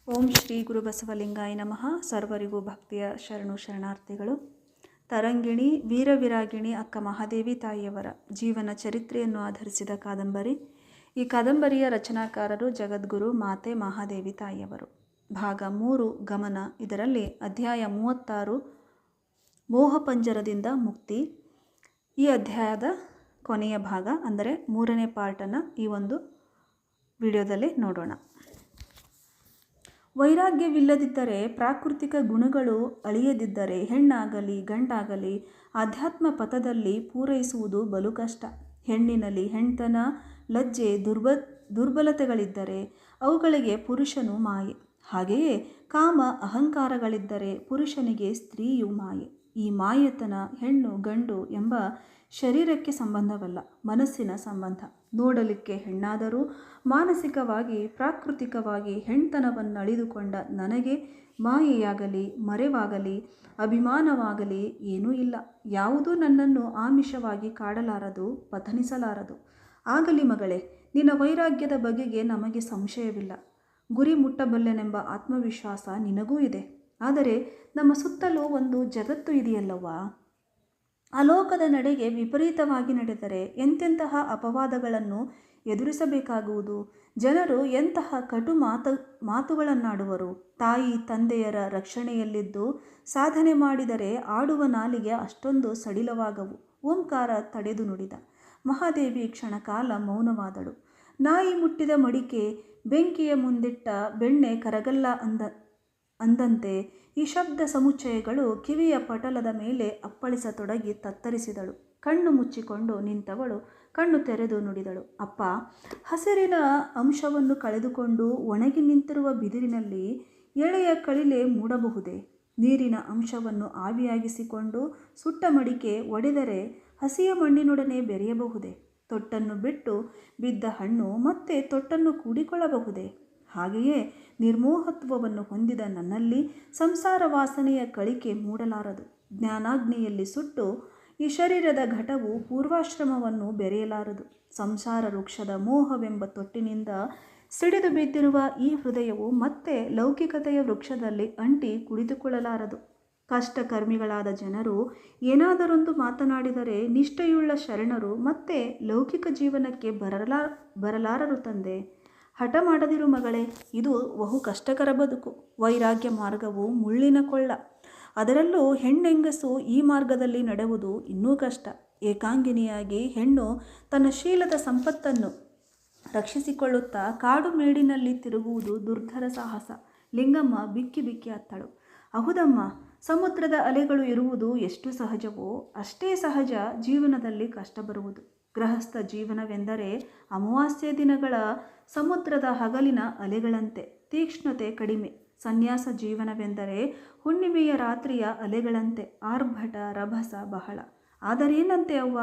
ಓಂ ಶ್ರೀ ಗುರು ಬಸವಲಿಂಗಾಯ ನಮಃ. ಸರ್ವರಿಗೂ ಭಕ್ತಿಯ ಶರಣಾರ್ಥಿಗಳು. ತರಂಗಿಣಿ ವೀರವಿರಾಗಿಣಿ ಅಕ್ಕ ಮಹಾದೇವಿ ತಾಯಿಯವರ ಜೀವನ ಚರಿತ್ರೆಯನ್ನು ಆಧರಿಸಿದ ಕಾದಂಬರಿ. ಈ ಕಾದಂಬರಿಯ ರಚನಾಕಾರರು ಜಗದ್ಗುರು ಮಾತೆ ಮಹಾದೇವಿ ತಾಯಿಯವರು. ಭಾಗ 3 ಗಮನ. ಇದರಲ್ಲಿ ಅಧ್ಯಾಯ 36 ಮೋಹಪಂಜರದಿಂದ ಮುಕ್ತಿ. ಈ ಅಧ್ಯಾಯದ ಕೊನೆಯ ಭಾಗ ಅಂದರೆ 3ನೇ ಪಾರ್ಟನ್ನು ಈ ಒಂದು ವಿಡಿಯೋದಲ್ಲಿ ನೋಡೋಣ. ವೈರಾಗ್ಯವಿಲ್ಲದಿದ್ದರೆ, ಪ್ರಾಕೃತಿಕ ಗುಣಗಳು ಅಳಿಯದಿದ್ದರೆ ಹೆಣ್ಣಾಗಲಿ ಗಂಡಾಗಲಿ ಆಧ್ಯಾತ್ಮ ಪಥದಲ್ಲಿ ಪೂರೈಸುವುದು ಬಲು ಕಷ್ಟ. ಹೆಣ್ಣಿನಲ್ಲಿ ಹೆಣ್ತನ, ಲಜ್ಜೆ, ದುರ್ಬಲತೆಗಳಿದ್ದರೆ ಅವುಗಳಿಗೆ ಪುರುಷನು ಮಾಯೆ. ಹಾಗೆಯೇ ಕಾಮ ಅಹಂಕಾರಗಳಿದ್ದರೆ ಪುರುಷನಿಗೆ ಸ್ತ್ರೀಯು ಮಾಯೆ. ಈ ಮಾಯತನ ಹೆಣ್ಣು ಗಂಡು ಎಂಬ ಶರೀರಕ್ಕೆ ಸಂಬಂಧವಲ್ಲ, ಮನಸ್ಸಿನ ಸಂಬಂಧ. ನೋಡಲಿಕ್ಕೆ ಹೆಣ್ಣಾದರೂ ಮಾನಸಿಕವಾಗಿ ಪ್ರಾಕೃತಿಕವಾಗಿ ಹೆಣ್ತನವನ್ನಳಿದುಕೊಂಡ ನನಗೆ ಮಾಯೆಯಾಗಲಿ ಮರೆವಾಗಲಿ ಅಭಿಮಾನವಾಗಲಿ ಏನೂ ಇಲ್ಲ. ಯಾವುದೂ ನನ್ನನ್ನು ಆಮಿಷವಾಗಿ ಕಾಡಲಾರದು, ಪತನಿಸಲಾರದು. ಆಗಲಿ ಮಗಳೇ, ನಿನ್ನ ವೈರಾಗ್ಯದ ಬಗೆಗೆ ನಮಗೆ ಸಂಶಯವಿಲ್ಲ. ಗುರಿ ಮುಟ್ಟಬಲ್ಲೆನೆಂಬ ಆತ್ಮವಿಶ್ವಾಸ ನಿನಗೂ ಇದೆ. ಆದರೆ ನಮ್ಮ ಸುತ್ತಲೂ ಒಂದು ಜಗತ್ತು ಇದೆಯಲ್ಲವಾ? ಅಲೋಕದ ನಡೆಗೆ ವಿಪರೀತವಾಗಿ ನಡೆದರೆ ಎಂತೆಂತಹ ಅಪವಾದಗಳನ್ನು ಎದುರಿಸಬೇಕಾಗುವುದು. ಜನರು ಎಂತಹ ಕಟು ಮಾತುಗಳನ್ನಾಡುವರು. ತಾಯಿ ತಂದೆಯರ ರಕ್ಷಣೆಯಲ್ಲಿದ್ದು ಸಾಧನೆ ಮಾಡಿದರೆ ಆಡುವ ನಾಲಿಗೆ ಅಷ್ಟೊಂದು ಸಡಿಲವಾಗವು. ಓಂಕಾರ ತಡೆದು ನುಡಿದ. ಮಹಾದೇವಿ ಕ್ಷಣಕಾಲ ಮೌನವಾದಳು. ನಾಯಿ ಮುಟ್ಟಿದ ಮಡಿಕೆ ಬೆಂಕಿಯ ಮುಂದಿಟ್ಟ ಬೆಣ್ಣೆ ಕರಗಲ್ಲ ಅಂದಂತೆ ಈ ಶಬ್ದ ಸಮುಚ್ಚಯಗಳು ಕಿವಿಯ ಪಟಲದ ಮೇಲೆ ಅಪ್ಪಳಿಸತೊಡಗಿ ತತ್ತರಿಸಿದಳು. ಕಣ್ಣು ಮುಚ್ಚಿಕೊಂಡು ನಿಂತವಳು ಕಣ್ಣು ತೆರೆದು ನುಡಿದಳು. ಅಪ್ಪ, ಹಸಿರಿನ ಅಂಶವನ್ನು ಕಳೆದುಕೊಂಡು ಒಣಗಿ ನಿಂತಿರುವ ಬಿದಿರಿನಲ್ಲಿ ಎಳೆಯ ಕಳಿಲೆ ಮೂಡಬಹುದೇ? ನೀರಿನ ಅಂಶವನ್ನು ಆವಿಯಾಗಿಸಿಕೊಂಡು ಸುಟ್ಟ ಮಡಿಕೆ ಒಡೆದರೆ ಹಸಿಯ ಮಣ್ಣಿನೊಡನೆ ಬೆರೆಯಬಹುದೇ? ತೊಟ್ಟನ್ನು ಬಿಟ್ಟು ಬಿದ್ದ ಹಣ್ಣು ಮತ್ತೆ ತೊಟ್ಟನ್ನು ಕೂಡಿಕೊಳ್ಳಬಹುದೇ? ಹಾಗೆಯೇ ನಿರ್ಮೋಹತ್ವವನ್ನು ಹೊಂದಿದ ನನ್ನಲ್ಲಿ ಸಂಸಾರ ವಾಸನೆಯ ಕಳಿಕೆ ಮೂಡಲಾರದು. ಜ್ಞಾನಾಗ್ನಿಯಲ್ಲಿ ಸುಟ್ಟು ಈ ಶರೀರದ ಘಟವು ಪೂರ್ವಾಶ್ರಮವನ್ನು ಬೆರೆಯಲಾರದು. ಸಂಸಾರ ವೃಕ್ಷದ ಮೋಹವೆಂಬ ತೊಟ್ಟಿನಿಂದ ಸಿಡಿದು ಬಿದ್ದಿರುವ ಈ ಹೃದಯವು ಮತ್ತೆ ಲೌಕಿಕತೆಯ ವೃಕ್ಷದಲ್ಲಿ ಅಂಟಿ ಕುಳಿತುಕೊಳ್ಳಲಾರದು. ಕಷ್ಟಕರ್ಮಿಗಳಾದ ಜನರು ಏನಾದರೊಂದು ಮಾತನಾಡಿದರೆ ನಿಷ್ಠೆಯುಳ್ಳ ಶರಣರು ಮತ್ತೆ ಲೌಕಿಕ ಜೀವನಕ್ಕೆ ಬರಲಾರರು ತಂದೆ. ಹಠ ಮಾಡದಿರು ಮಗಳೇ, ಇದು ಬಹು ಕಷ್ಟಕರ ಬದುಕು. ವೈರಾಗ್ಯ ಮಾರ್ಗವು ಮುಳ್ಳಿನ ಕೊಳ್ಳ. ಅದರಲ್ಲೂ ಹೆಣ್ಣೆಂಗಸು ಈ ಮಾರ್ಗದಲ್ಲಿ ನಡೆಯುವುದು ಇನ್ನೂ ಕಷ್ಟ. ಏಕಾಂಗಿನಿಯಾಗಿ ಹೆಣ್ಣು ತನ್ನ ಶೀಲದ ಸಂಪತ್ತನ್ನು ರಕ್ಷಿಸಿಕೊಳ್ಳುತ್ತಾ ಕಾಡು ಮೇಡಿನಲ್ಲಿ ತಿರುಗುವುದು ದುರ್ಧರ ಸಾಹಸ. ಲಿಂಗಮ್ಮ ಬಿಕ್ಕಿ ಬಿಕ್ಕಿ ಅತ್ತಳು. ಹೌದಮ್ಮ, ಸಮುದ್ರದ ಅಲೆಗಳು ಇರುವುದು ಎಷ್ಟು ಸಹಜವೋ ಅಷ್ಟೇ ಸಹಜ ಜೀವನದಲ್ಲಿ ಕಷ್ಟ ಬರುವುದು. ಗೃಹಸ್ಥ ಜೀವನವೆಂದರೆ ಅಮಾವಾಸ್ಯೆ ದಿನಗಳ ಸಮುದ್ರದ ಹಗಲಿನ ಅಲೆಗಳಂತೆ ತೀಕ್ಷ್ಣತೆ ಕಡಿಮೆ. ಸನ್ಯಾಸ ಜೀವನವೆಂದರೆ ಹುಣ್ಣಿಮೆಯ ರಾತ್ರಿಯ ಅಲೆಗಳಂತೆ ಆರ್ಭಟ ರಭಸ ಬಹಳ. ಆದರೇನಂತೆ ಅವ್ವ,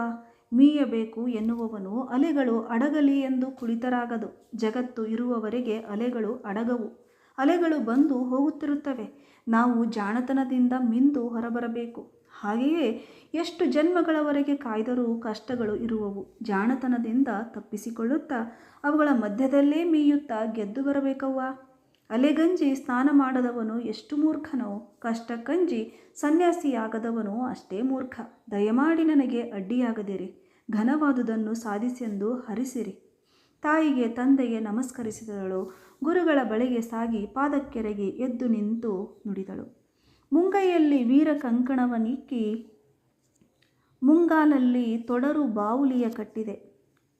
ಮೀಯಬೇಕು ಎನ್ನುವವನು ಅಲೆಗಳು ಅಡಗಲಿ ಎಂದು ಕುಳಿತರಾಗದು. ಜಗತ್ತು ಇರುವವರೆಗೆ ಅಲೆಗಳು ಅಡಗವು. ಅಲೆಗಳು ಬಂದು ಹೋಗುತ್ತಿರುತ್ತವೆ. ನಾವು ಜಾಣತನದಿಂದ ಮಿಂದು ಹೊರಬರಬೇಕು. ಹಾಗೆಯೇ ಎಷ್ಟು ಜನ್ಮಗಳವರೆಗೆ ಕಾಯ್ದರೂ ಕಷ್ಟಗಳು ಇರುವವು. ಜಾಣತನದಿಂದ ತಪ್ಪಿಸಿಕೊಳ್ಳುತ್ತಾ ಅವುಗಳ ಮಧ್ಯದಲ್ಲೇ ಮೀಯುತ್ತಾ ಗೆದ್ದು ಬರಬೇಕವ್ವ. ಅಲೆಗಂಜಿ ಸ್ನಾನ ಮಾಡದವನು ಎಷ್ಟು ಮೂರ್ಖನೋ, ಕಷ್ಟಕ್ಕಂಜಿ ಸನ್ಯಾಸಿಯಾಗದವನು ಅಷ್ಟೇ ಮೂರ್ಖ. ದಯಮಾಡಿ ನನಗೆ ಅಡ್ಡಿಯಾಗದಿರಿ. ಘನವಾದುದನ್ನು ಸಾಧಿಸೆಂದು ಹರಿಸಿರಿ. ತಾಯಿಗೆ ತಂದೆಗೆ ನಮಸ್ಕರಿಸಿದಳು. ಗುರುಗಳ ಬಳಿಗೆ ಸಾಗಿ ಪಾದಕ್ಕೆರಗಿ ಎದ್ದು ನಿಂತು ನುಡಿದಳು. ಮುಂಗೈಯಲ್ಲಿ ವೀರ ಕಂಕಣವನಿಕ್ಕಿ ಮುಂಗಾಲಲ್ಲಿ ತೊಡರು ಬಾವುಲಿಯ ಕಟ್ಟಿದೆ.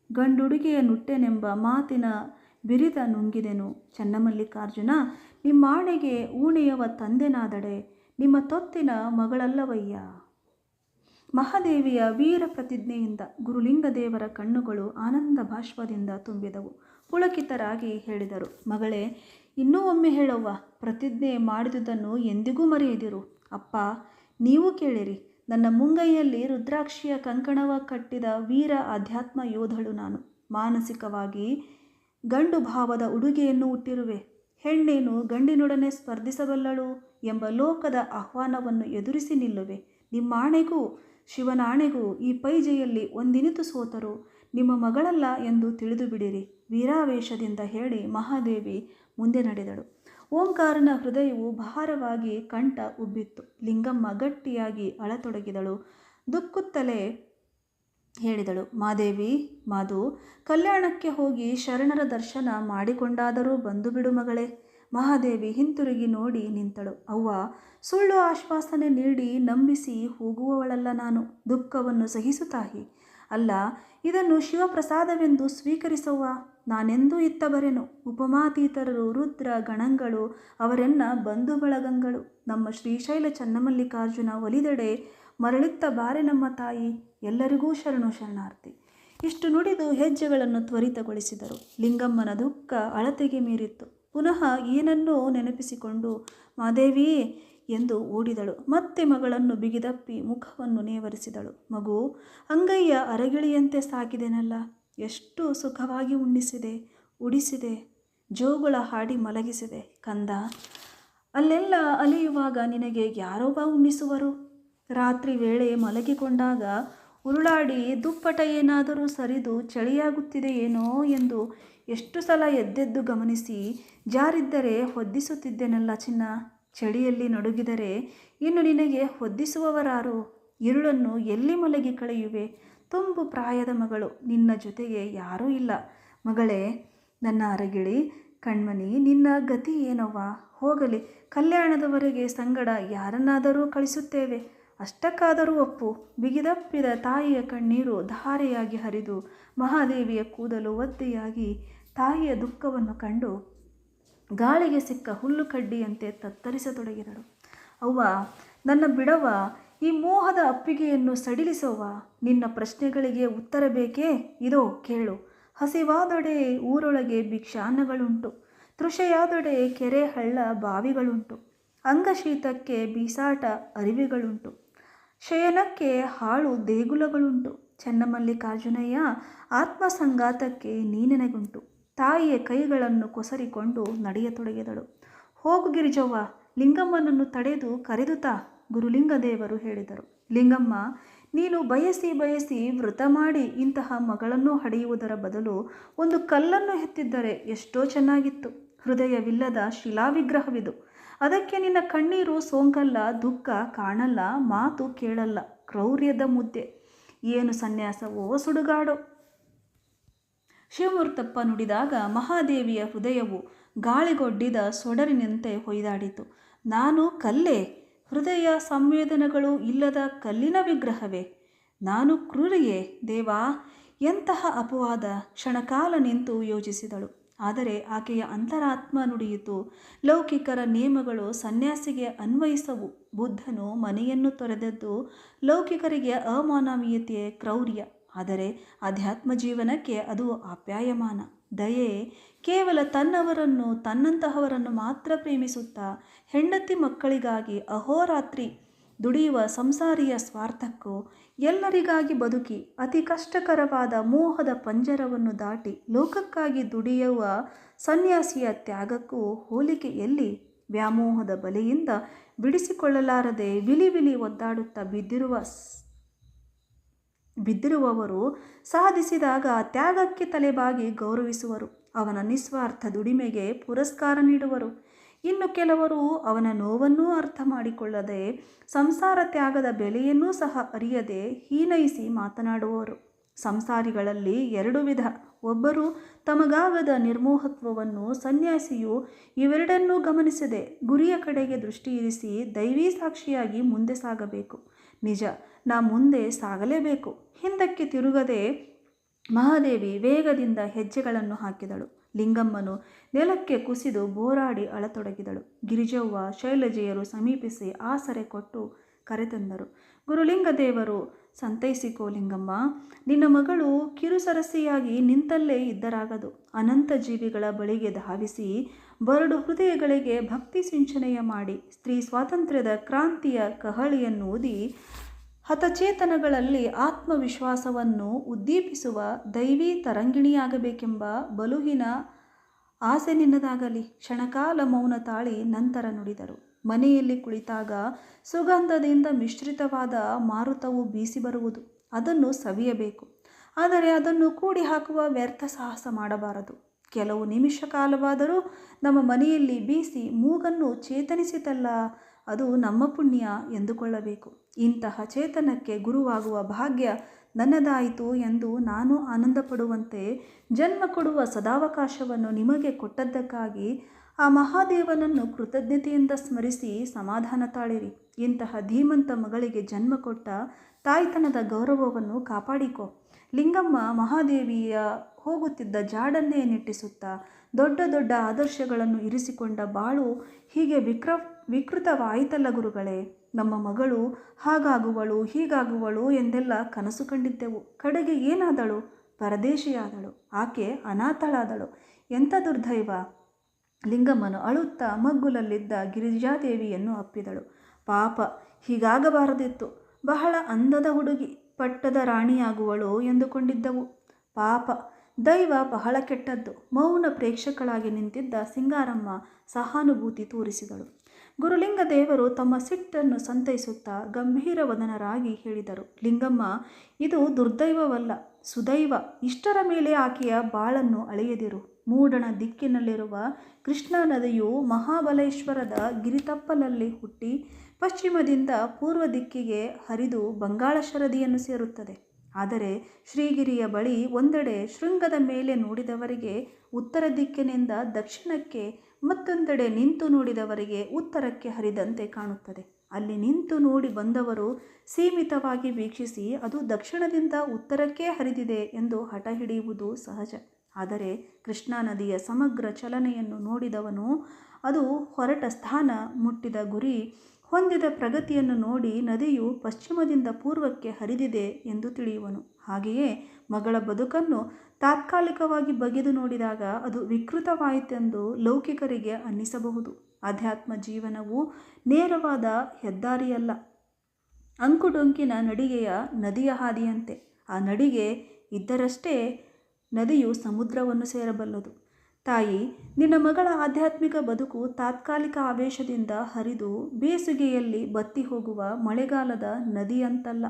ಗಂಡುಡುಗೆಯ ನುಟ್ಟೆನೆಂಬ ಮಾತಿನ ಬಿರಿದ ನುಂಗಿದೆನು. ಚನ್ನಮಲ್ಲಿಕಾರ್ಜುನ, ನಿಮ್ಮಾಣೆಗೆ ಊಣೆಯವ ತಂದೆನಾದಡೆ ನಿಮ್ಮ ತೊತ್ತಿನ ಮಗಳಲ್ಲವಯ್ಯ. ಮಹಾದೇವಿಯ ವೀರ ಪ್ರತಿಜ್ಞೆಯಿಂದ ಗುರುಲಿಂಗದೇವರ ಕಣ್ಣುಗಳು ಆನಂದ ಬಾಷ್ಪದಿಂದ ತುಂಬಿದವು. ಪುಳಕಿತರಾಗಿ ಹೇಳಿದರು. ಮಗಳೇ, ಇನ್ನೂ ಒಮ್ಮೆ ಹೇಳವ್ವ. ಪ್ರತಿಜ್ಞೆ ಮಾಡಿದುದನ್ನು ಎಂದಿಗೂ ಮರೆಯದಿರು. ಅಪ್ಪ, ನೀವು ಕೇಳಿರಿ. ನನ್ನ ಮುಂಗೈಯಲ್ಲಿ ರುದ್ರಾಕ್ಷಿಯ ಕಂಕಣವ ಕಟ್ಟಿದ ವೀರ ಆಧ್ಯಾತ್ಮ ಯೋಧಳು ನಾನು. ಮಾನಸಿಕವಾಗಿ ಗಂಡು ಭಾವದ ಉಡುಗೆಯನ್ನು ಹುಟ್ಟಿರುವೆ. ಹೆಣ್ಣೇನು ಗಂಡಿನೊಡನೆ ಸ್ಪರ್ಧಿಸಬಲ್ಲಳು ಎಂಬ ಲೋಕದ ಆಹ್ವಾನವನ್ನು ಎದುರಿಸಿ ನಿಲ್ಲುವೆ. ನಿಮ್ಮಾಣೆಗೂ ಶಿವನಾಣೆಗೂ ಈ ಪೈಜೆಯಲ್ಲಿ ಒಂದಿನಿತು ಸೋತರು ನಿಮ್ಮ ಮಗಳಲ್ಲ ಎಂದು ತಿಳಿದು ಬಿಡಿರಿ. ವೀರಾವೇಶದಿಂದ ಹೇಳಿ ಮಹಾದೇವಿ ಮುಂದೆ ನಡೆದಳು. ಓಂಕಾರನ ಹೃದಯವು ಭಾರವಾಗಿ ಕಂಠ ಉಬ್ಬಿತ್ತು. ಲಿಂಗಮ್ಮ ಗಟ್ಟಿಯಾಗಿ ಅಳತೊಡಗಿದಳು. ದುಕ್ಕುತ್ತಲೇ ಹೇಳಿದಳು, ಮಾದೇವಿ, ಮಾಧು, ಕಲ್ಯಾಣಕ್ಕೆ ಹೋಗಿ ಶರಣರ ದರ್ಶನ ಮಾಡಿಕೊಂಡಾದರೂ ಬಂದು ಬಿಡು ಮಗಳೇ. ಮಹಾದೇವಿ ಹಿಂತಿರುಗಿ ನೋಡಿ ನಿಂತಳು. ಅವ್ವ, ಸುಳ್ಳು ಆಶ್ವಾಸನೆ ನೀಡಿ ನಂಬಿಸಿ ಹೋಗುವವಳಲ್ಲ ನಾನು. ದುಃಖವನ್ನು ಸಹಿಸುತ್ತಾಯಿ. ಅಲ್ಲ, ಇದನ್ನು ಶಿವಪ್ರಸಾದವೆಂದು ಸ್ವೀಕರಿಸವ್ವ. ನಾನೆಂದೂ ಇತ್ತ ಬರೆನು. ಉಪಮಾತೀತರರು, ರುದ್ರ ಗಣಗಳು, ಅವರೆನ್ನ ಬಂಧು ಬಳಗಗಳು. ನಮ್ಮ ಶ್ರೀಶೈಲ ಚನ್ನಮಲ್ಲಿಕಾರ್ಜುನ ಒಲಿದೆಡೆ ಮರಳಿತ್ತ ಬಾರೆ ನಮ್ಮ ತಾಯಿ. ಎಲ್ಲರಿಗೂ ಶರಣು ಶರಣಾರ್ಥಿ. ಇಷ್ಟು ನುಡಿದು ಹೆಜ್ಜೆಗಳನ್ನು ತ್ವರಿತಗೊಳಿಸಿದರು. ಲಿಂಗಮ್ಮನ ದುಃಖ ಅಳತೆಗೆ ಮೀರಿತ್ತು. ಪುನಃ ಏನನ್ನೋ ನೆನಪಿಸಿಕೊಂಡು ಮಾದೇವಿ ಎಂದು ಓಡಿದಳು. ಮತ್ತೆ ಮಗಳನ್ನು ಬಿಗಿದಪ್ಪಿ ಮುಖವನ್ನು ನೇವರಿಸಿದಳು. ಮಗು, ಅಂಗೈಯ ಅರಗಿಳಿಯಂತೆ ಸಾಕಿದೆನಲ್ಲ, ಎಷ್ಟು ಸುಖವಾಗಿ ಉಣ್ಣಿಸಿದೆ, ಉಡಿಸಿದೆ, ಜೋಗುಳ ಹಾಡಿ ಮಲಗಿಸಿದೆ ಕಂದ. ಅಲ್ಲೆಲ್ಲ ಅಲಿಯುವಾಗ ನಿನಗೆ ಯಾರೊಬ್ಬ ಉಣ್ಣಿಸುವರು? ರಾತ್ರಿ ವೇಳೆ ಮಲಗಿಕೊಂಡಾಗ ಉರುಳಾಡಿ ದುಪ್ಪಟ ಏನಾದರೂ ಸರಿದು ಚಳಿಯಾಗುತ್ತಿದೆಯೇನೋ ಎಂದು ಎಷ್ಟು ಸಲ ಎದ್ದೆದ್ದು ಗಮನಿಸಿ ಜಾರಿದ್ದರೆ ಹೊದ್ದಿಸುತ್ತಿದ್ದೆನಲ್ಲ ಚಿನ್ನ. ಚಳಿಯಲ್ಲಿ ನಡುಗಿದರೆ ಇನ್ನು ನಿನಗೆ ಹೊದ್ದಿಸುವವರಾರು? ഇരുಳನ್ನು ಎಲ್ಲಿ ಮಲಗಿ ಕಳೆಯುವೆ? ತುಂಬು ಪ್ರಾಯದ ಮಗಳು, ನಿನ್ನ ಜೊತೆಗೆ ಯಾರೂ ಇಲ್ಲ. ಮಗಳೇ, ನನ್ನ ಅರಗಿಳಿ ಕಣ್ಮಣಿ, ನಿನ್ನ ಗತಿ ಏನವ್ವ? ಹೋಗಲಿ, ಕಲ್ಯಾಣದವರೆಗೆ ಸಂಗಡ ಯಾರನ್ನಾದರೂ ಕಳಿಸುತ್ತೇವೆ. ಅಷ್ಟಕ್ಕಾದರೂ ಒಪ್ಪು. ಬಿಗಿದಪ್ಪಿದ ತಾಯಿಯ ಕಣ್ಣೀರು ಧಾರೆಯಾಗಿ ಹರಿದು ಮಹಾದೇವಿಯ ಕೂದಲು ಒದ್ದೆಯಾಗಿ ತಾಯಿಯ ದುಃಖವನ್ನು ಕಂಡು ಗಾಳಿಗೆ ಸಿಕ್ಕ ಹುಲ್ಲು ಕಡ್ಡಿಯಂತೆ ತತ್ತರಿಸತೊಡಗಿದಳು. ಅವ್ವ, ನನ್ನ ಬಿಡವ್ವ, ಈ ಮೋಹದ ಅಪ್ಪಿಗೆಯನ್ನು ಸಡಿಲಿಸವ್ವ. ನಿನ್ನ ಪ್ರಶ್ನೆಗಳಿಗೆ ಉತ್ತರ ಬೇಕೇ? ಇದೋ ಕೇಳು. ಹಸಿವಾದೊಡೆ ಊರೊಳಗೆ ಭಿಕ್ಷಾನ್ನಗಳುಂಟು. ತೃಷೆಯಾದೊಡೆ ಕೆರೆ ಹಳ್ಳ ಬಾವಿಗಳುಂಟು. ಅಂಗಶೀತಕ್ಕೆ ಬೀಸಾಟ ಅರಿವಿಗಳುಂಟು. ಶಯನಕ್ಕೆ ಹಾಳು ದೇಗುಲಗಳುಂಟು. ಚನ್ನಮಲ್ಲಿಕಾರ್ಜುನಯ್ಯ, ಆತ್ಮಸಂಗಾತಕ್ಕೆ ನೀನೆನಗುಂಟು. ತಾಯಿಯ ಕೈಗಳನ್ನು ಕೊಸರಿಕೊಂಡು ನಡೆಯತೊಡಗಿದಳು. ಹೋಗು ಗಿರಿಜವ್ವ, ಲಿಂಗಮ್ಮನನ್ನು ತಡೆದು ಕರೆದುತಾ ಗುರುಲಿಂಗದೇವರು ಹೇಳಿದರು. ಲಿಂಗಮ್ಮ, ನೀನು ಬಯಸಿ ಬಯಸಿ ವ್ರತ ಮಾಡಿ ಇಂತಹ ಮಗಳನ್ನು ಹಡೆಯುವುದರ ಬದಲು ಒಂದು ಕಲ್ಲನ್ನು ಎತ್ತಿದ್ದರೆ ಎಷ್ಟೋ ಚೆನ್ನಾಗಿತ್ತು. ಹೃದಯವಿಲ್ಲದ ಶಿಲಾವಿಗ್ರಹವಿದು. ಅದಕ್ಕೆ ನಿನ್ನ ಕಣ್ಣೀರು ಸೋಂಕಲ್ಲ, ದುಃಖ ಕಾಣಲ್ಲ, ಮಾತು ಕೇಳಲ್ಲ. ಕ್ರೌರ್ಯದ ಮುದ್ದೆ. ಏನು ಸನ್ಯಾಸವೋ ಸುಡುಗಾಡೋ. ಶಿವಮೂರ್ತಪ್ಪ ನುಡಿದಾಗ ಮಹಾದೇವಿಯ ಹೃದಯವು ಗಾಳಿಗೊಡ್ಡಿದ ಸೊಡರಿನಂತೆ ಹೊಯ್ದಾಡಿತು. ನಾನು ಕಲ್ಲೇ? ಹೃದಯ ಸಂವೇದನೆಗಳು ಇಲ್ಲದ ಕಲ್ಲಿನ ವಿಗ್ರಹವೇ? ನಾನು ಕ್ರೂರಿಯೇ? ದೇವಾ, ಎಂತಹ ಅಪವಾದ! ಕ್ಷಣಕಾಲ ನಿಂತು ಯೋಚಿಸಿದಳು. ಆದರೆ ಆಕೆಯ ಅಂತರಾತ್ಮ ನುಡಿಯಿತು, ಲೌಕಿಕರ ನೇಮಗಳು ಸನ್ಯಾಸಿಗೆ ಅನ್ವಯಿಸವು. ಬುದ್ಧನು ಮನೆಯನ್ನು ತೊರೆದದ್ದು ಲೌಕಿಕರಿಗೆ ಅಮಾನವೀಯತೆ, ಕ್ರೌರ್ಯ. ಆದರೆ ಆಧ್ಯಾತ್ಮ ಜೀವನಕ್ಕೆ ಅದು ಆಪ್ಯಾಯಮಾನ, ದಯೆ. ಕೇವಲ ತನ್ನವರನ್ನು, ತನ್ನಂತಹವರನ್ನು ಮಾತ್ರ ಪ್ರೇಮಿಸುತ್ತಾ ಹೆಂಡತಿ ಮಕ್ಕಳಿಗಾಗಿ ಅಹೋರಾತ್ರಿ ದುಡಿಯುವ ಸಂಸಾರಿಯ ಸ್ವಾರ್ಥಕ್ಕೂ ಎಲ್ಲರಿಗಾಗಿ ಬದುಕಿ ಅತಿ ಕಷ್ಟಕರವಾದ ಮೋಹದ ಪಂಜರವನ್ನು ದಾಟಿ ಲೋಕಕ್ಕಾಗಿ ದುಡಿಯುವ ಸನ್ಯಾಸಿಯ ತ್ಯಾಗಕ್ಕೂ ಹೋಲಿಕೆ ಎಲ್ಲಿ? ವ್ಯಾಮೋಹದ ಬಲೆಯಿಂದ ಬಿಡಿಸಿಕೊಳ್ಳಲಾರದೆ ವಿಲಿ ವಿಲಿ ಒದ್ದಾಡುತ್ತಾ ಬಿದ್ದಿರುವವರು ಸಾಧಿಸಿದಾಗ ತ್ಯಾಗಕ್ಕೆ ತಲೆಬಾಗಿ ಗೌರವಿಸುವರು. ಅವನ ನಿಸ್ವಾರ್ಥ ದುಡಿಮೆಗೆ ಪುರಸ್ಕಾರ ನೀಡುವರು. ಇನ್ನು ಕೆಲವರು ಅವನ ನೋವನ್ನೂ ಅರ್ಥ ಮಾಡಿಕೊಳ್ಳದೆ, ಸಂಸಾರ ತ್ಯಾಗದ ಬೆಲೆಯನ್ನೂ ಸಹ ಅರಿಯದೆ ಹೀನೈಸಿ ಮಾತನಾಡುವವರು. ಸಂಸಾರಿಗಳಲ್ಲಿ ಎರಡು ವಿಧ. ಒಬ್ಬರು ತಮಗಾಗದ ನಿರ್ಮೋಹತ್ವವನ್ನು, ಸನ್ಯಾಸಿಯು ಇವೆರಡನ್ನೂ ಗಮನಿಸದೆ ಗುರಿಯ ಕಡೆಗೆ ದೃಷ್ಟಿ ಇರಿಸಿ ದೈವೀ ಸಾಕ್ಷಿಯಾಗಿ ಮುಂದೆ ಸಾಗಬೇಕು. ನಿಜ, ನಾ ಮುಂದೆ ಸಾಗಲೇಬೇಕು. ಹಿಂದಕ್ಕೆ ತಿರುಗದೆ ಮಹಾದೇವಿ ವೇಗದಿಂದ ಹೆಜ್ಜೆಗಳನ್ನು ಹಾಕಿದಳು. ಲಿಂಗಮ್ಮನು ನೆಲಕ್ಕೆ ಕುಸಿದು ಬೋರಾಡಿ ಅಳತೊಡಗಿದಳು. ಗಿರಿಜವ್ವ, ಶೈಲಜೆಯರು ಸಮೀಪಿಸಿ ಆಸರೆ ಕೊಟ್ಟು ಕರೆತಂದರು. ಗುರುಲಿಂಗದೇವರು, ಸಂತೈಸಿಕೋ ಲಿಂಗಮ್ಮ, ನಿನ್ನ ಮಗಳು ಕಿರುಸರಸಿಯಾಗಿ ನಿಂತಲ್ಲೇ ಇದ್ದರಾಗದು. ಅನಂತ ಜೀವಿಗಳ ಬಳಿಗೆ ಧಾವಿಸಿ ಬರಡು ಹೃದಯಗಳಿಗೆ ಭಕ್ತಿ ಸಿಂಚನೆಯ ಮಾಡಿ ಸ್ತ್ರೀ ಸ್ವಾತಂತ್ರ್ಯದ ಕ್ರಾಂತಿಯ ಕಹಳೆಯನ್ನು ಊದಿ ಹತಚೇತನಗಳಲ್ಲಿ ಆತ್ಮವಿಶ್ವಾಸವನ್ನು ಉದ್ದೀಪಿಸುವ ದೈವೀ ತರಂಗಿಣಿಯಾಗಬೇಕೆಂಬ ಬಲುಹಿನ ಆಸೆ ನಿನ್ನದಾಗಲಿ. ಕ್ಷಣಕಾಲ ಮೌನ ತಾಳಿ ನಂತರ ನುಡಿದರು. ಮನೆಯಲ್ಲಿ ಕುಳಿತಾಗ ಸುಗಂಧದಿಂದ ಮಿಶ್ರಿತವಾದ ಮಾರುತವು ಬೀಸಿ ಬರುವುದು. ಅದನ್ನು ಸವಿಯಬೇಕು. ಆದರೆ ಅದನ್ನು ಕೂಡಿ ಹಾಕುವ ವ್ಯರ್ಥ ಸಾಹಸ ಮಾಡಬಾರದು. ಕೆಲವು ನಿಮಿಷ ಕಾಲವಾದರೂ ನಮ್ಮ ಮನೆಯಲ್ಲಿ ಬೀಸಿ ಮೂಗನ್ನು ಚೇತನಿಸಿತಲ್ಲ, ಅದು ನಮ್ಮ ಪುಣ್ಯ ಎಂದುಕೊಳ್ಳಬೇಕು. ಇಂತಹ ಚೇತನಕ್ಕೆ ಗುರುವಾಗುವ ಭಾಗ್ಯ ನನ್ನದಾಯಿತು ಎಂದು ನಾನು ಆನಂದಪಡುವಂತೆ ಜನ್ಮ ಕೊಡುವ ಸದಾವಕಾಶವನ್ನು ನಿಮಗೆ ಕೊಟ್ಟದ್ದಕ್ಕಾಗಿ ಆ ಮಹಾದೇವನನ್ನು ಕೃತಜ್ಞತೆಯಿಂದ ಸ್ಮರಿಸಿ ಸಮಾಧಾನ ತಾಳಿರಿ. ಇಂತಹ ಧೀಮಂತ ಮಗಳಿಗೆ ಜನ್ಮ ಕೊಟ್ಟ ತಾಯ್ತನದ ಗೌರವವನ್ನು ಕಾಪಾಡಿಕೊ. ಲಿಂಗಮ್ಮ ಮಹಾದೇವಿಯ ಹೋಗುತ್ತಿದ್ದ ಜಾಡನ್ನೇ ನಿಟ್ಟಿಸುತ್ತಾ, ದೊಡ್ಡ ದೊಡ್ಡ ಆದರ್ಶಗಳನ್ನು ಇರಿಸಿಕೊಂಡ ಬಾಳು ಹೀಗೆ ವಿಕೃತವಾಯಿತಲ್ಲ ಗುರುಗಳೇ. ನಮ್ಮ ಮಗಳು ಹಾಗಾಗುವಳು ಹೀಗಾಗುವಳು ಎಂದೆಲ್ಲ ಕನಸು ಕಂಡಿದ್ದೆವು. ಕಡೆಗೆ ಏನಾದಳು? ಪರದೇಶಿಯಾದಳು. ಆಕೆ ಅನಾಥಳಾದಳು. ಎಂಥ ದುರ್ದೈವ! ಲಿಂಗಮ್ಮನು ಅಳುತ್ತಾ ಮಗ್ಗುಲಲ್ಲಿದ್ದ ಗಿರಿಜಾದೇವಿಯನ್ನು ಅಪ್ಪಿದಳು. ಪಾಪ, ಹೀಗಾಗಬಾರದಿತ್ತು. ಬಹಳ ಅಂದದ ಹುಡುಗಿ, ಪಟ್ಟದ ರಾಣಿಯಾಗುವಳು ಎಂದುಕೊಂಡಿದ್ದವು. ಪಾಪ, ದೈವ ಬಹಳ ಕೆಟ್ಟದ್ದು. ಮೌನ ಪ್ರೇಕ್ಷಕಳಾಗಿ ನಿಂತಿದ್ದ ಸಿಂಗಾರಮ್ಮ ಸಹಾನುಭೂತಿ ತೋರಿಸಿದಳು. ಗುರುಲಿಂಗದೇವರು ತಮ್ಮ ಸಿಟ್ಟನ್ನು ಸಂತೈಸುತ್ತಾ ಗಂಭೀರವದನರಾಗಿ ಹೇಳಿದರು. ಲಿಂಗಮ್ಮ, ಇದು ದುರ್ದೈವವಲ್ಲ, ಸುದೈವ. ಇಷ್ಟರ ಮೇಲೆ ಆಕೆಯ ಬಾಳನ್ನು ಅಳೆಯದಿರು. ಮೂಡಣ ದಿಕ್ಕಿನಲ್ಲಿರುವ ಕೃಷ್ಣಾ ನದಿಯು ಮಹಾಬಲೇಶ್ವರದ ಗಿರಿತಪ್ಪಲಲ್ಲಿ ಹುಟ್ಟಿ ಪಶ್ಚಿಮದಿಂದ ಪೂರ್ವ ದಿಕ್ಕಿಗೆ ಹರಿದು ಬಂಗಾಳ ಶರದಿಯನ್ನು ಸೇರುತ್ತದೆ. ಆದರೆ ಶ್ರೀಗಿರಿಯ ಬಳಿ ಒಂದೆಡೆ ಶೃಂಗದ ಮೇಲೆ ನೋಡಿದವರಿಗೆ ಉತ್ತರ ದಿಕ್ಕಿನಿಂದ ದಕ್ಷಿಣಕ್ಕೆ, ಮತ್ತೊಂದೆಡೆ ನಿಂತು ನೋಡಿದವರಿಗೆ ಉತ್ತರಕ್ಕೆ ಹರಿದಂತೆ ಕಾಣುತ್ತದೆ. ಅಲ್ಲಿ ನಿಂತು ನೋಡಿ ಬಂದವರು ಸೀಮಿತವಾಗಿ ವೀಕ್ಷಿಸಿ ಅದು ದಕ್ಷಿಣದಿಂದ ಉತ್ತರಕ್ಕೆ ಹರಿದಿದೆ ಎಂದು ಹಠ ಹಿಡಿಯುವುದು ಸಹಜ. ಆದರೆ ಕೃಷ್ಣಾ ನದಿಯ ಸಮಗ್ರ ಚಲನೆಯನ್ನು ನೋಡಿದವನು ಅದು ಹೊರಟ ಸ್ಥಾನ, ಮುಟ್ಟಿದ ಗುರಿ, ಹೊಂದಿದ ಪ್ರಗತಿಯನ್ನು ನೋಡಿ ನದಿಯು ಪಶ್ಚಿಮದಿಂದ ಪೂರ್ವಕ್ಕೆ ಹರಿದಿದೆ ಎಂದು ತಿಳಿಯುವನು. ಹಾಗೆಯೇ ಮಗಳ ಬದುಕನ್ನು ತಾತ್ಕಾಲಿಕವಾಗಿ ಬಗೆದು ನೋಡಿದಾಗ ಅದು ವಿಕೃತವಾಯಿತೆಂದು ಲೌಕಿಕರಿಗೆ ಅನ್ನಿಸಬಹುದು. ಅಧ್ಯಾತ್ಮ ಜೀವನವು ನೇರವಾದ ಹೆದ್ದಾರಿಯಲ್ಲ, ಅಂಕುಡೊಂಕಿನ ನಡಿಗೆಯ ನದಿಯ ಹಾದಿಯಂತೆ. ಆ ನಡಿಗೆ ಇದ್ದರಷ್ಟೇ ನದಿಯು ಸಮುದ್ರವನ್ನು ಸೇರಬಲ್ಲದು. ತಾಯಿ, ನಿನ್ನ ಮಗಳ ಆಧ್ಯಾತ್ಮಿಕ ಬದುಕು ತಾತ್ಕಾಲಿಕ ಆವೇಶದಿಂದ ಹರಿದು ಬೇಸಿಗೆಯಲ್ಲಿ ಬತ್ತಿ ಹೋಗುವ ಮಳೆಗಾಲದ ನದಿಯಂತಲ್ಲ.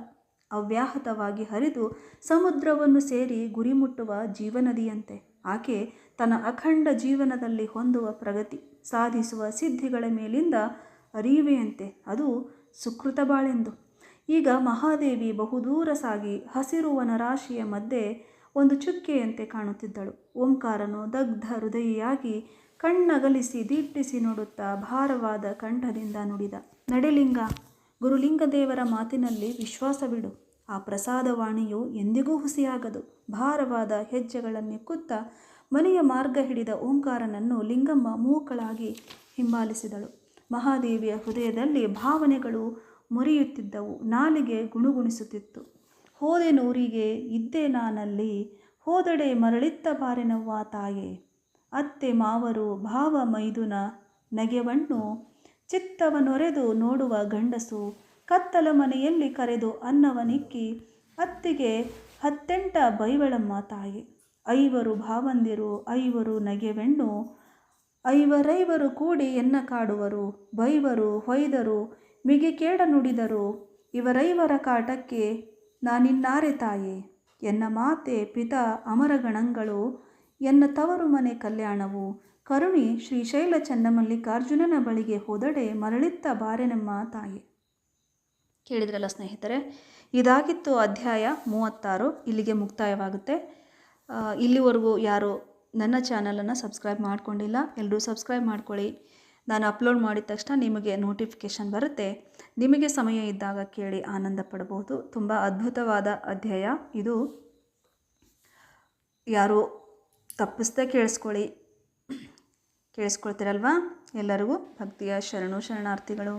ಅವ್ಯಾಹತವಾಗಿ ಹರಿದು ಸಮುದ್ರವನ್ನು ಸೇರಿ ಗುರಿ ಮುಟ್ಟುವ ಜೀವನದಿಯಂತೆ. ಆಕೆ ತನ್ನ ಅಖಂಡ ಜೀವನದಲ್ಲಿ ಹೊಂದುವ ಪ್ರಗತಿ, ಸಾಧಿಸುವ ಸಿದ್ಧಿಗಳ ಮೇಲಿಂದ ಅರಿಯುವೆಯಂತೆ. ಅದು ಸುಕೃತ ಬಾಳೆಂದು. ಈಗ ಮಹಾದೇವಿ ಬಹುದೂರ ಸಾಗಿ ಹಸಿರು ವನರಾಶಿಯ ಮಧ್ಯೆ ಒಂದು ಚುಕ್ಕೆಯಂತೆ ಕಾಣುತ್ತಿದ್ದಳು. ಓಂಕಾರನು ದಗ್ಧ ಹೃದಯಿಯಾಗಿ ಕಣ್ಣಗಲಿಸಿ ದಿಟ್ಟಿಸಿ ನೋಡುತ್ತಾ ಭಾರವಾದ ಕಂಠದಿಂದ ನುಡಿದ, ನಡೆಲಿಂಗ, ಗುರುಲಿಂಗದೇವರ ಮಾತಿನಲ್ಲಿ ವಿಶ್ವಾಸವಿಡು. ಆ ಪ್ರಸಾದವಾಣಿಯು ಎಂದಿಗೂ ಹುಸಿಯಾಗದು. ಭಾರವಾದ ಹೆಜ್ಜೆಗಳನ್ನೆಕ್ಕುತ್ತ ಮನೆಯ ಮಾರ್ಗ ಹಿಡಿದ ಓಂಕಾರನನ್ನು ಲಿಂಗಮ್ಮ ಮೂಕಳಾಗಿ ಹಿಂಬಾಲಿಸಿದಳು. ಮಹಾದೇವಿಯ ಹೃದಯದಲ್ಲಿ ಭಾವನೆಗಳು ಮುರಿಯುತ್ತಿದ್ದವು. ನಾಲಿಗೆ ಗುಣುಗುಣಿಸುತ್ತಿತ್ತು. ಹೋದೆನೂರಿಗೆ ಇದ್ದೆ ನಾನಲ್ಲಿ, ಹೋದಡೆ ಮರಳಿತ್ತ ಬಾರೆನವ್ವ ತಾಯೇ. ಅತ್ತೆ ಮಾವರು ಭಾವ ಮೈದುನ ನಗೆವಣ್ಣು, ಚಿತ್ತವನೊರೆದು ನೋಡುವ ಗಂಡಸು, ಕತ್ತಲ ಮನೆಯಲ್ಲಿ ಕರೆದು ಅನ್ನವನಿಕ್ಕಿ, ಅತ್ತಿಗೆ 18 ಬೈವಳಮ್ಮ ತಾಯಿ. 5 ಭಾವಂದಿರು 5 ನಗೆವೆಣ್ಣು, 5 ಕೂಡಿ ಎನ್ನ ಕಾಡುವರು, ಬೈವರು ಹೊಯ್ದರು ಮಿಗೆ ಕೇಡ ನುಡಿದರು, ಇವರೈವರ ಕಾಟಕ್ಕೆ ನಾನಿನ್ನಾರೆ ತಾಯೇ. ಎನ್ನ ಮಾತೆ ಪಿತ ಅಮರಗಣಗಳು, ಎನ್ನ ತವರು ಮನೆ ಕಲ್ಯಾಣವು, ಕರುಣಿ ಶ್ರೀಶೈಲ ಚನ್ನಮಲ್ಲಿಕಾರ್ಜುನನ ಬಳಿಗೆ ಹೋದಡೆ ಮರಳಿತ್ತ ಬಾರೆನಮ್ಮ ತಾಯೇ. ಕೇಳಿದ್ರಲ್ಲ ಸ್ನೇಹಿತರೆ, ಇದಾಗಿತ್ತು ಅಧ್ಯಾಯ 36. ಇಲ್ಲಿಗೆ ಮುಕ್ತಾಯವಾಗುತ್ತೆ. ಇಲ್ಲಿವರೆಗೂ ಯಾರು ನನ್ನ ಚಾನಲನ್ನು ಸಬ್ಸ್ಕ್ರೈಬ್ ಮಾಡ್ಕೊಂಡಿಲ್ಲ, ಎಲ್ಲರೂ ಸಬ್ಸ್ಕ್ರೈಬ್ ಮಾಡ್ಕೊಳ್ಳಿ. ನಾನು ಅಪ್ಲೋಡ್ ಮಾಡಿದ ತಕ್ಷಣ ನಿಮಗೆ ನೋಟಿಫಿಕೇಷನ್ ಬರುತ್ತೆ. ನಿಮಗೆ ಸಮಯ ಇದ್ದಾಗ ಕೇಳಿ ಆನಂದ ಪಡಬಹುದು. ತುಂಬ ಅದ್ಭುತವಾದ ಅಧ್ಯಾಯ ಇದು. ಯಾರು ತಪ್ಪಿಸ್ದೆ ಕೇಳಿಸ್ಕೊಳ್ತೀರಲ್ವಾ? ಎಲ್ಲರಿಗೂ ಭಕ್ತಿಯ ಶರಣಾರ್ಥಿಗಳು.